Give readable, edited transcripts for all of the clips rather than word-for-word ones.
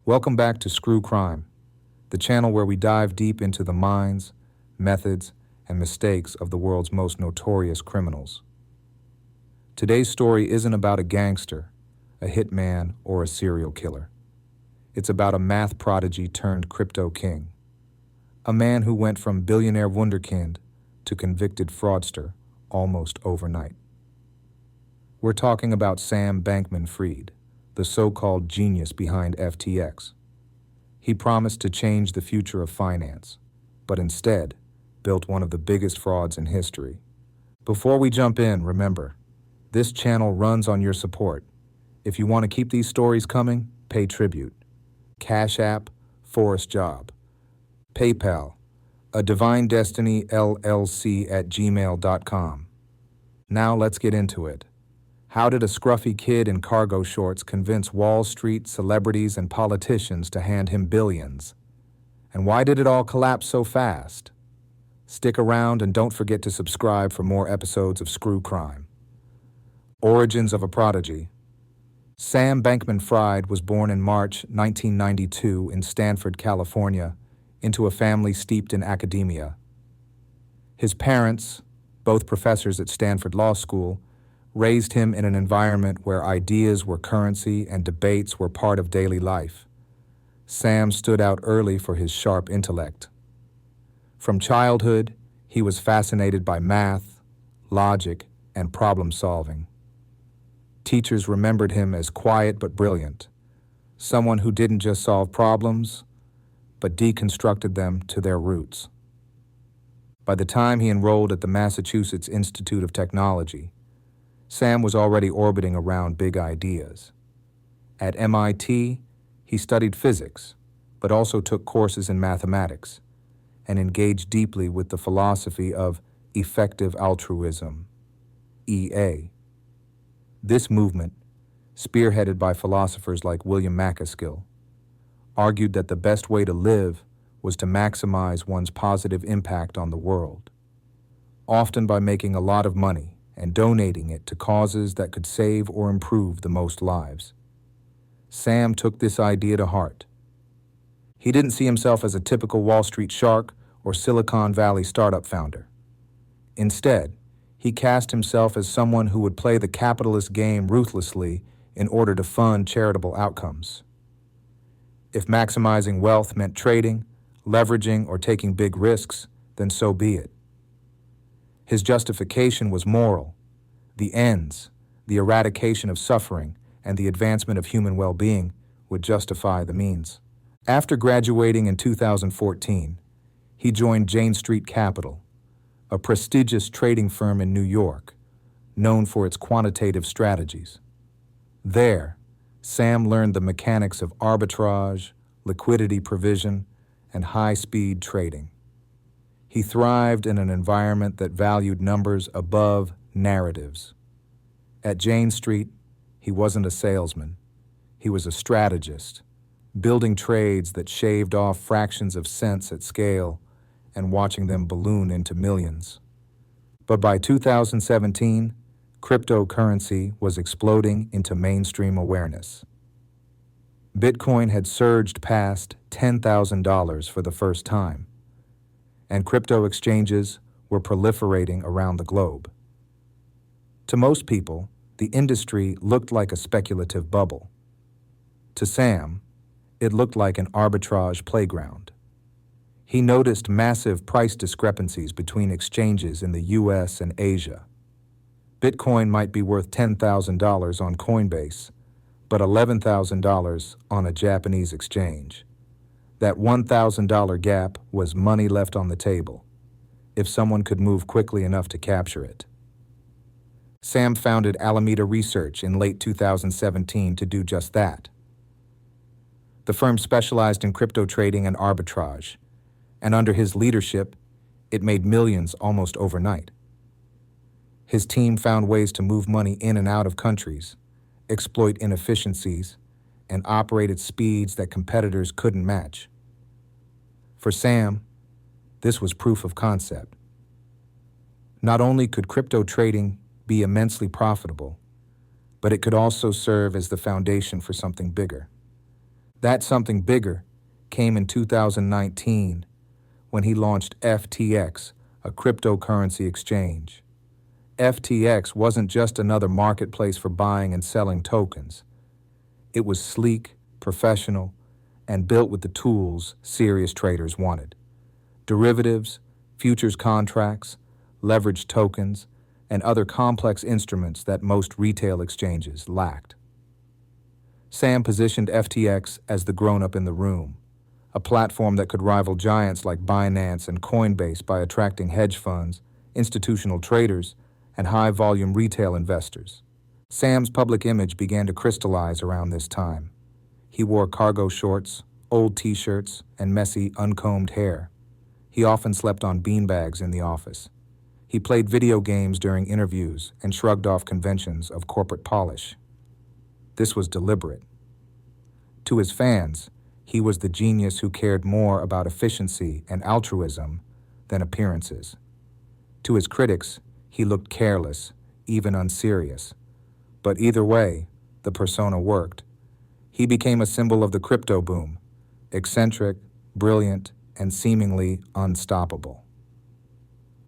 Welcome back to Screw Crime, the channel where we dive deep into the minds, methods, and mistakes of the world's most notorious criminals. Today's story isn't about a gangster, a hitman, or a serial killer. It's about a math prodigy turned crypto king. A man who went from billionaire wunderkind to convicted fraudster almost overnight. We're talking about Sam Bankman-Fried, the so-called genius behind FTX. He promised to change the future of finance, but instead built one of the biggest frauds in history. Before we jump in, remember, this channel runs on your support. If you want to keep these stories coming, pay tribute. CashApp, forrestjob. PayPal, a divine destiny LLC@gmail.com. Now let's get into it. How did a scruffy kid in cargo shorts convince Wall Street celebrities and politicians to hand him billions? And why did it all collapse so fast? Stick around and don't forget to subscribe for more episodes of Screw Crime. Origins of a prodigy. Sam Bankman-Fried was born in March 1992 in Stanford, California, into a family steeped in academia. His parents, both professors at Stanford Law School, raised him in an environment where ideas were currency and debates were part of daily life. Sam stood out early for his sharp intellect. From childhood, he was fascinated by math, logic, and problem solving. Teachers remembered him as quiet but brilliant, someone who didn't just solve problems, but deconstructed them to their roots. By the time he enrolled at the Massachusetts Institute of Technology, Sam was already orbiting around big ideas. At MIT, he studied physics, but also took courses in mathematics, and engaged deeply with the philosophy of effective altruism, EA. This movement, spearheaded by philosophers like William Macaskill, argued that the best way to live was to maximize one's positive impact on the world, often by making a lot of money and donating it to causes that could save or improve the most lives. Sam took this idea to heart. He didn't see himself as a typical Wall Street shark or Silicon Valley startup founder. Instead, he cast himself as someone who would play the capitalist game ruthlessly in order to fund charitable outcomes. If maximizing wealth meant trading, leveraging, or taking big risks, then so be it. His justification was moral. The ends, the eradication of suffering, and the advancement of human well-being would justify the means. After graduating in 2014, he joined Jane Street Capital, a prestigious trading firm in New York, known for its quantitative strategies. There, Sam learned the mechanics of arbitrage, liquidity provision, and high-speed trading. He thrived in an environment that valued numbers above narratives. At Jane Street, he wasn't a salesman. He was a strategist, building trades that shaved off fractions of cents at scale and watching them balloon into millions. But by 2017, cryptocurrency was exploding into mainstream awareness. Bitcoin had surged past $10,000 for the first time, and crypto exchanges were proliferating around the globe. To most people, the industry looked like a speculative bubble. To Sam, it looked like an arbitrage playground. He noticed massive price discrepancies between exchanges in the US and Asia. Bitcoin might be worth $10,000 on Coinbase, but $11,000 on a Japanese exchange. That $1,000 gap was money left on the table, if someone could move quickly enough to capture it. Sam founded Alameda Research in late 2017 to do just that. The firm specialized in crypto trading and arbitrage, and under his leadership, it made millions almost overnight. His team found ways to move money in and out of countries, exploit inefficiencies, and operate at speeds that competitors couldn't match. For Sam, this was proof of concept. Not only could crypto trading be immensely profitable, but it could also serve as the foundation for something bigger. That something bigger came in 2019 when he launched FTX, a cryptocurrency exchange. FTX wasn't just another marketplace for buying and selling tokens. It was sleek, professional, and built with the tools serious traders wanted. Derivatives, futures contracts, leveraged tokens, and other complex instruments that most retail exchanges lacked. Sam positioned FTX as the grown-up in the room, a platform that could rival giants like Binance and Coinbase by attracting hedge funds, institutional traders, and high-volume retail investors. Sam's public image began to crystallize around this time. He wore cargo shorts, old t-shirts, and messy, uncombed hair. He often slept on beanbags in the office. He played video games during interviews and shrugged off conventions of corporate polish. This was deliberate. To his fans, he was the genius who cared more about efficiency and altruism than appearances. To his critics, he looked careless, even unserious. But either way, the persona worked. He became a symbol of the crypto boom, eccentric, brilliant, and seemingly unstoppable.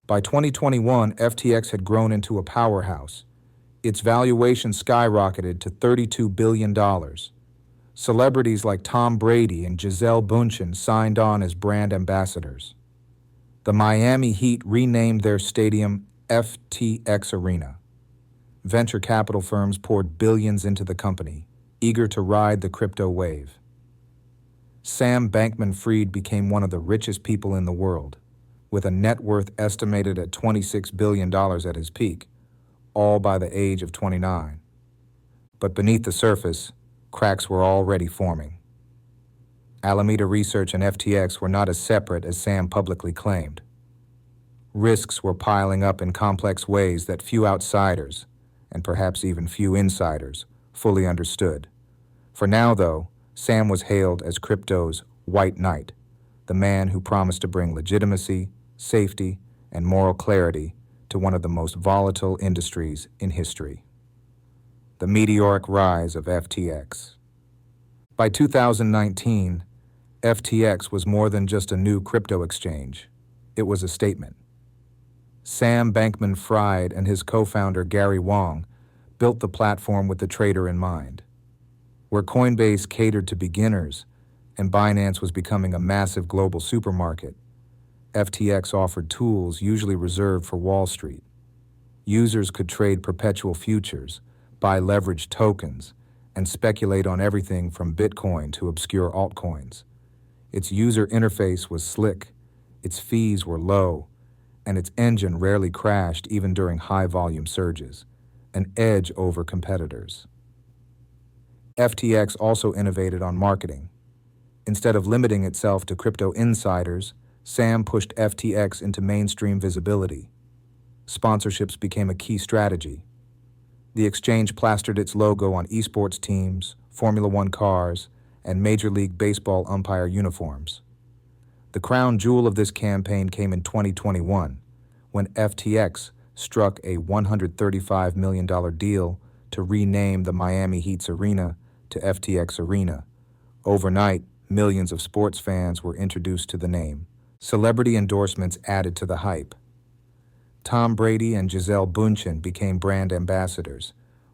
By 2021, FTX had grown into a powerhouse. Its valuation skyrocketed to $32 billion. Celebrities like Tom Brady and Gisele Bündchen signed on as brand ambassadors. The Miami Heat renamed their stadium FTX Arena. Venture capital firms poured billions into the company, eager to ride the crypto wave. Sam Bankman-Fried became one of the richest people in the world, with a net worth estimated at $26 billion at his peak, all by the age of 29. But beneath the surface, cracks were already forming. Alameda Research and FTX were not as separate as Sam publicly claimed. Risks were piling up in complex ways that few outsiders, and perhaps even few insiders, fully understood. For now, though, Sam was hailed as crypto's white knight, the man who promised to bring legitimacy, safety, and moral clarity to one of the most volatile industries in history. The meteoric rise of FTX. By 2019, FTX was more than just a new crypto exchange. It was a statement. Sam Bankman-Fried and his co-founder Gary Wang built the platform with the trader in mind. Where Coinbase catered to beginners and Binance was becoming a massive global supermarket, FTX offered tools usually reserved for Wall Street. Users could trade perpetual futures, buy leveraged tokens, and speculate on everything from Bitcoin to obscure altcoins. Its user interface was slick, its fees were low, and its engine rarely crashed even during high-volume surges, an edge over competitors. FTX also innovated on marketing. Instead of limiting itself to crypto insiders, Sam pushed FTX into mainstream visibility. Sponsorships became a key strategy. The exchange plastered its logo on esports teams, Formula One cars, and Major League Baseball umpire uniforms. The crown jewel of this campaign came in 2021, when FTX struck a $135 million deal to rename the Miami Heat's arena to FTX Arena. Overnight, millions of sports fans were introduced to the name. Celebrity endorsements added to the hype. Tom Brady and Gisele Bündchen became brand ambassadors,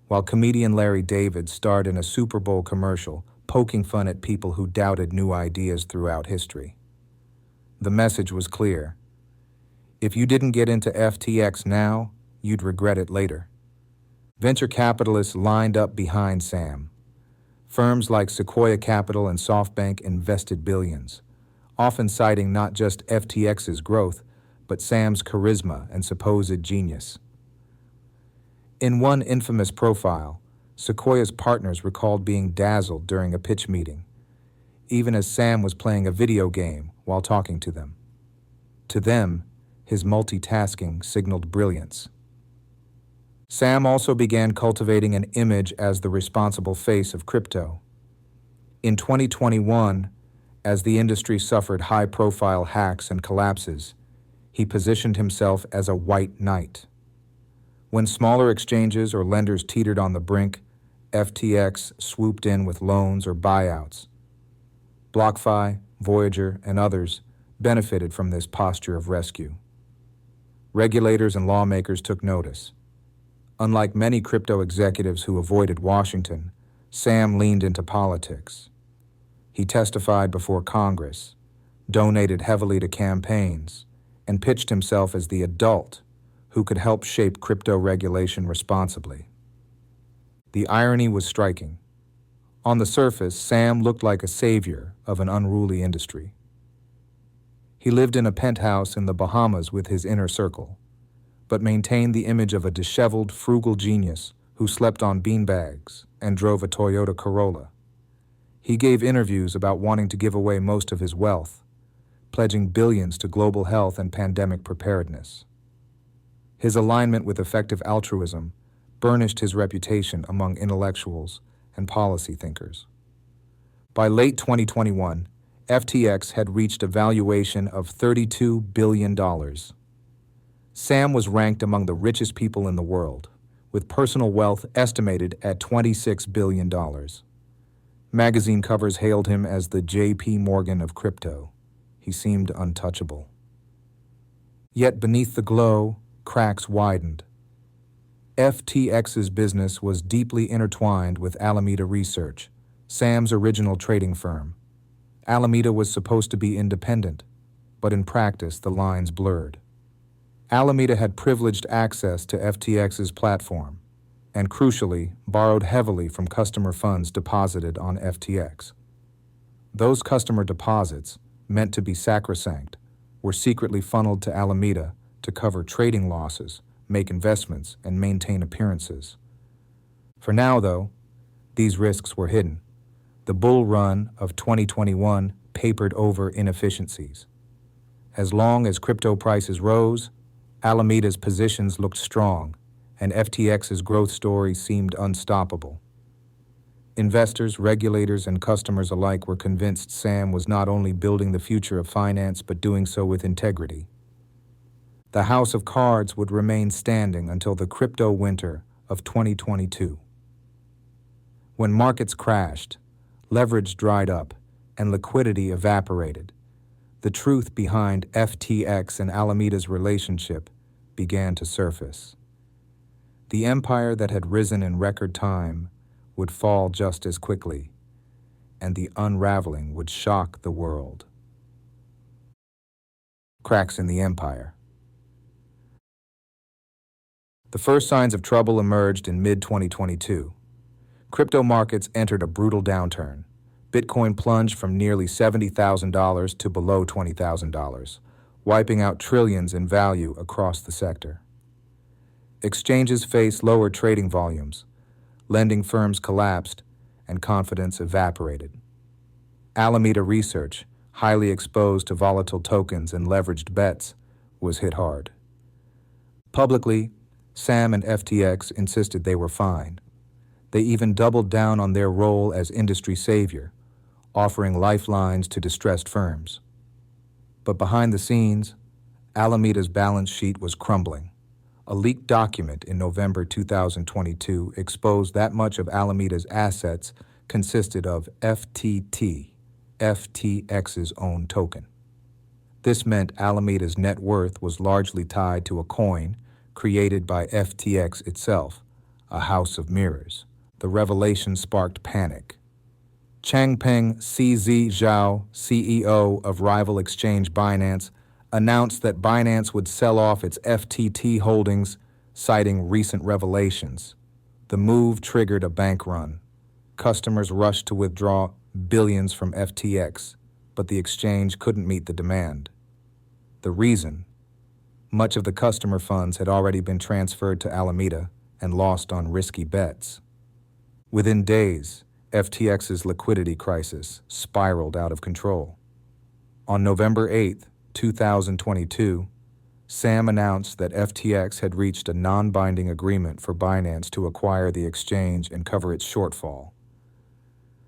while comedian Larry David starred in a Super Bowl commercial, poking fun at people who doubted new ideas throughout history. The message was clear. If you didn't get into FTX now, you'd regret it later. Venture capitalists lined up behind Sam. Firms like Sequoia Capital and SoftBank invested billions, often citing not just FTX's growth, but Sam's charisma and supposed genius. In one infamous profile, Sequoia's partners recalled being dazzled during a pitch meeting, even as Sam was playing a video game while talking to them. To them, his multitasking signaled brilliance. Sam also began cultivating an image as the responsible face of crypto. In 2021, as the industry suffered high-profile hacks and collapses, he positioned himself as a white knight. When smaller exchanges or lenders teetered on the brink, FTX swooped in with loans or buyouts. BlockFi, Voyager, and others benefited from this posture of rescue. Regulators and lawmakers took notice. Unlike many crypto executives who avoided Washington, Sam leaned into politics. He testified before Congress, donated heavily to campaigns, and pitched himself as the adult who could help shape crypto regulation responsibly. The irony was striking. On the surface, Sam looked like a savior of an unruly industry. He lived in a penthouse in the Bahamas with his inner circle, but maintained the image of a disheveled, frugal genius who slept on beanbags and drove a Toyota Corolla. He gave interviews about wanting to give away most of his wealth, pledging billions to global health and pandemic preparedness. His alignment with effective altruism burnished his reputation among intellectuals and policy thinkers. By late 2021, FTX had reached a valuation of $32 billion. Sam was ranked among the richest people in the world, with personal wealth estimated at $26 billion. Magazine covers hailed him as the J.P. Morgan of crypto. He seemed untouchable. Yet beneath the glow, cracks widened. FTX's business was deeply intertwined with Alameda Research, Sam's original trading firm. Alameda was supposed to be independent, but in practice the lines blurred. Alameda had privileged access to FTX's platform, and crucially, borrowed heavily from customer funds deposited on FTX. Those customer deposits, meant to be sacrosanct, were secretly funneled to Alameda to cover trading losses, make investments, and maintain appearances. For now, though, these risks were hidden. The bull run of 2021 papered over inefficiencies. As long as crypto prices rose, Alameda's positions looked strong, and FTX's growth story seemed unstoppable. Investors, regulators, and customers alike were convinced Sam was not only building the future of finance but doing so with integrity. The house of cards would remain standing until the crypto winter of 2022. When markets crashed, leverage dried up, and liquidity evaporated, the truth behind FTX and Alameda's relationship began to surface. The empire that had risen in record time would fall just as quickly, and the unraveling would shock the world. Cracks in the empire. The first signs of trouble emerged in mid-2022. Crypto markets entered a brutal downturn. Bitcoin plunged from nearly $70,000 to below $20,000, wiping out trillions in value across the sector. Exchanges faced lower trading volumes, lending firms collapsed, and confidence evaporated. Alameda Research, highly exposed to volatile tokens and leveraged bets, was hit hard. Publicly, Sam and FTX insisted they were fine. They even doubled down on their role as industry savior, offering lifelines to distressed firms. But behind the scenes, Alameda's balance sheet was crumbling. A leaked document in November 2022 exposed that much of Alameda's assets consisted of FTT, FTX's own token. This meant Alameda's net worth was largely tied to a coin created by FTX itself, a house of mirrors. The revelation sparked panic. Changpeng CZ Zhao, CEO of rival exchange Binance, announced that Binance would sell off its FTT holdings, citing recent revelations. The move triggered a bank run. Customers rushed to withdraw billions from FTX, but the exchange couldn't meet the demand. The reason? Much of the customer funds had already been transferred to Alameda and lost on risky bets. Within days, FTX's liquidity crisis spiraled out of control. On November 8th, 2022, Sam announced that FTX had reached a non-binding agreement for Binance to acquire the exchange and cover its shortfall.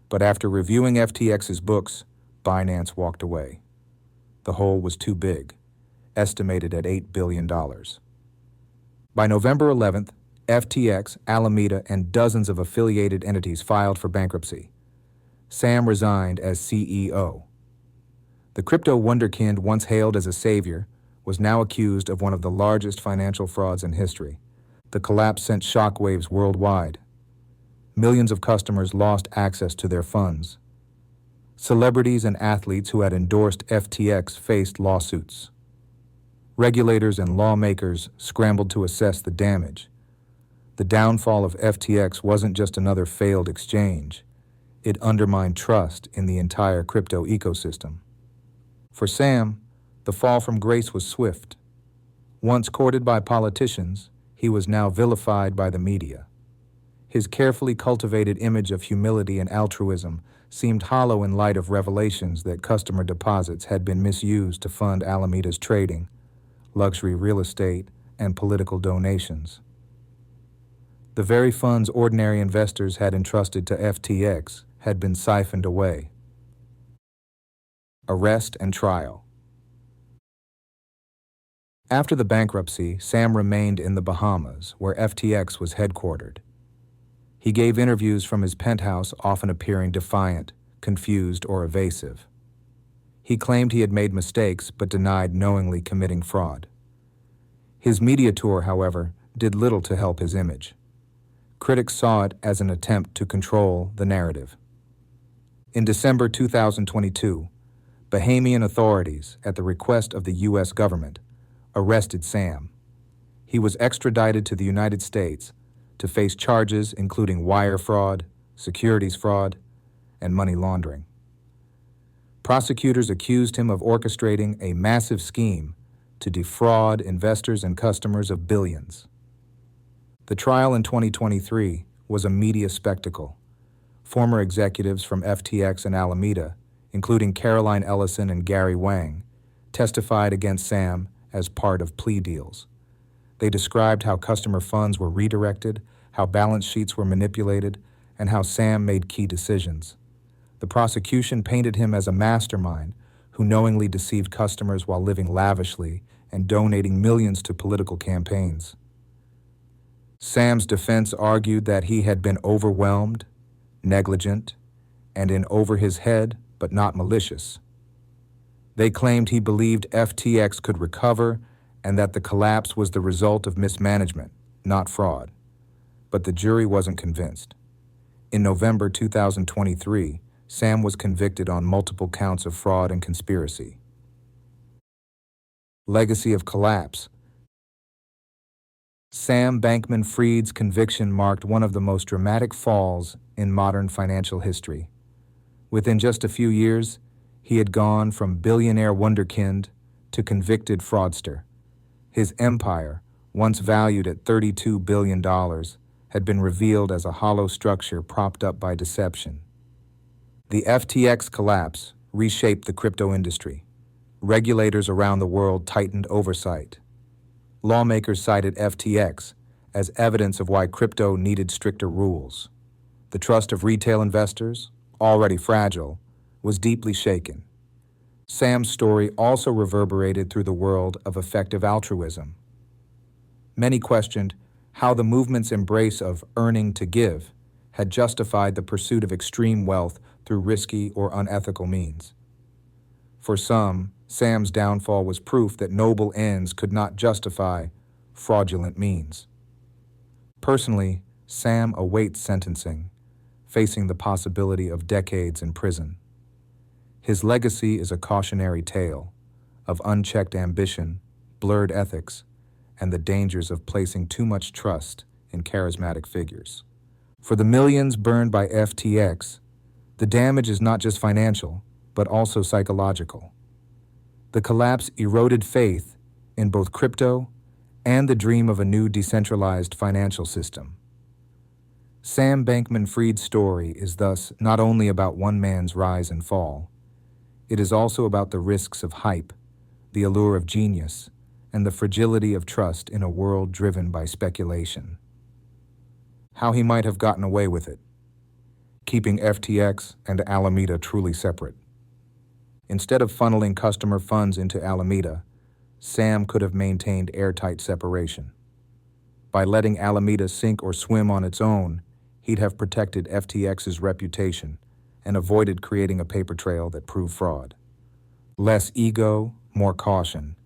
But after reviewing FTX's books, Binance walked away. The hole was too big, estimated at $8 billion. By November 11th, FTX, Alameda, and dozens of affiliated entities filed for bankruptcy. Sam resigned as CEO. The crypto wunderkind, once hailed as a savior, was now accused of one of the largest financial frauds in history. The collapse sent shockwaves worldwide. Millions of customers lost access to their funds. Celebrities and athletes who had endorsed FTX faced lawsuits. Regulators and lawmakers scrambled to assess the damage. The downfall of FTX wasn't just another failed exchange. It undermined trust in the entire crypto ecosystem. For Sam, the fall from grace was swift. Once courted by politicians, he was now vilified by the media. His carefully cultivated image of humility and altruism seemed hollow in light of revelations that customer deposits had been misused to fund Alameda's trading, luxury real estate, and political donations. The very funds ordinary investors had entrusted to FTX had been siphoned away. Arrest and trial. After the bankruptcy, Sam remained in the Bahamas, where FTX was headquartered. He gave interviews from his penthouse, often appearing defiant, confused, or evasive. He claimed he had made mistakes, but denied knowingly committing fraud. His media tour, however, did little to help his image. Critics saw it as an attempt to control the narrative. In December 2022, Bahamian authorities, at the request of the U.S. government, arrested Sam. He was extradited to the United States to face charges including wire fraud, securities fraud, and money laundering. Prosecutors accused him of orchestrating a massive scheme to defraud investors and customers of billions. The trial in 2023 was a media spectacle. Former executives from FTX and Alameda, including Caroline Ellison and Gary Wang, testified against Sam as part of plea deals. They described how customer funds were redirected, how balance sheets were manipulated, and how Sam made key decisions. The prosecution painted him as a mastermind who knowingly deceived customers while living lavishly and donating millions to political campaigns. Sam's defense argued that he had been overwhelmed, negligent, and in over his head, but not malicious. They claimed he believed FTX could recover and that the collapse was the result of mismanagement, not fraud. But the jury wasn't convinced. In November 2023, Sam was convicted on multiple counts of fraud and conspiracy. Legacy of collapse. Sam Bankman-Fried's conviction marked one of the most dramatic falls in modern financial history. Within just a few years, he had gone from billionaire wunderkind to convicted fraudster. His empire, once valued at $32 billion, had been revealed as a hollow structure propped up by deception. The FTX collapse reshaped the crypto industry. Regulators around the world tightened oversight. Lawmakers cited FTX as evidence of why crypto needed stricter rules. The trust of retail investors, already fragile, was deeply shaken. Sam's story also reverberated through the world of effective altruism. Many questioned how the movement's embrace of earning to give had justified the pursuit of extreme wealth through risky or unethical means. For some, Sam's downfall was proof that noble ends could not justify fraudulent means. Personally, Sam awaits sentencing, facing the possibility of decades in prison. His legacy is a cautionary tale of unchecked ambition, blurred ethics, and the dangers of placing too much trust in charismatic figures. For the millions burned by FTX, the damage is not just financial, but also psychological. The collapse eroded faith in both crypto and the dream of a new decentralized financial system. Sam Bankman-Fried's story is thus not only about one man's rise and fall, it is also about the risks of hype, the allure of genius, and the fragility of trust in a world driven by speculation. How he might have gotten away with it, keeping FTX and Alameda truly separate. Instead of funneling customer funds into Alameda, Sam could have maintained airtight separation. By letting Alameda sink or swim on its own, he'd have protected FTX's reputation and avoided creating a paper trail that proved fraud. Less ego, more caution.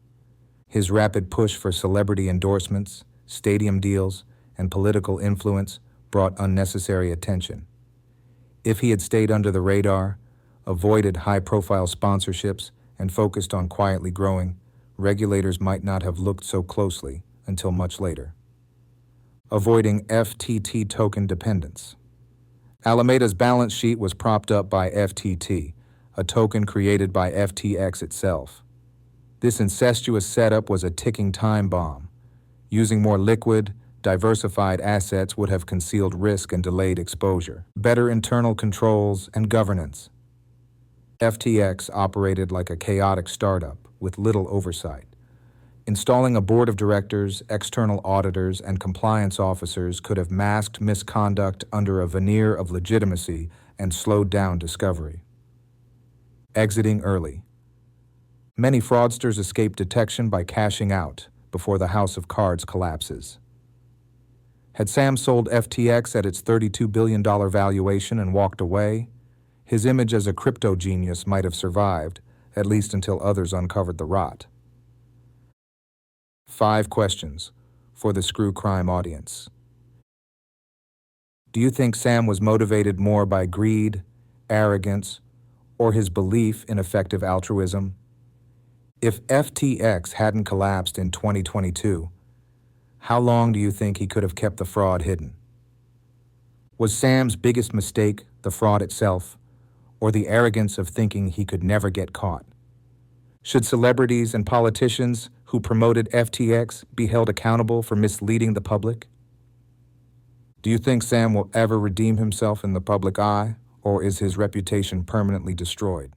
His rapid push for celebrity endorsements, stadium deals, and political influence brought unnecessary attention. If he had stayed under the radar, avoided high-profile sponsorships, and focused on quietly growing, regulators might not have looked so closely until much later. Avoiding FTT token dependence. Alameda's balance sheet was propped up by FTT, a token created by FTX itself. This incestuous setup was a ticking time bomb. Using more liquid, diversified assets would have concealed risk and delayed exposure. Better internal controls and governance. FTX operated like a chaotic startup with little oversight. Installing a board of directors, external auditors, and compliance officers could have masked misconduct under a veneer of legitimacy and slowed down discovery. Exiting early. Many fraudsters escape detection by cashing out before the house of cards collapses. Had Sam sold FTX at its $32 billion valuation and walked away, his image as a crypto genius might have survived, at least until others uncovered the rot. 5 questions for the Screw Crime audience. Do you think Sam was motivated more by greed, arrogance, or his belief in effective altruism? If FTX hadn't collapsed in 2022, how long do you think he could have kept the fraud hidden? Was Sam's biggest mistake the fraud itself, or the arrogance of thinking he could never get caught? Should celebrities and politicians who promoted FTX be held accountable for misleading the public? Do you think Sam will ever redeem himself in the public eye, or is his reputation permanently destroyed?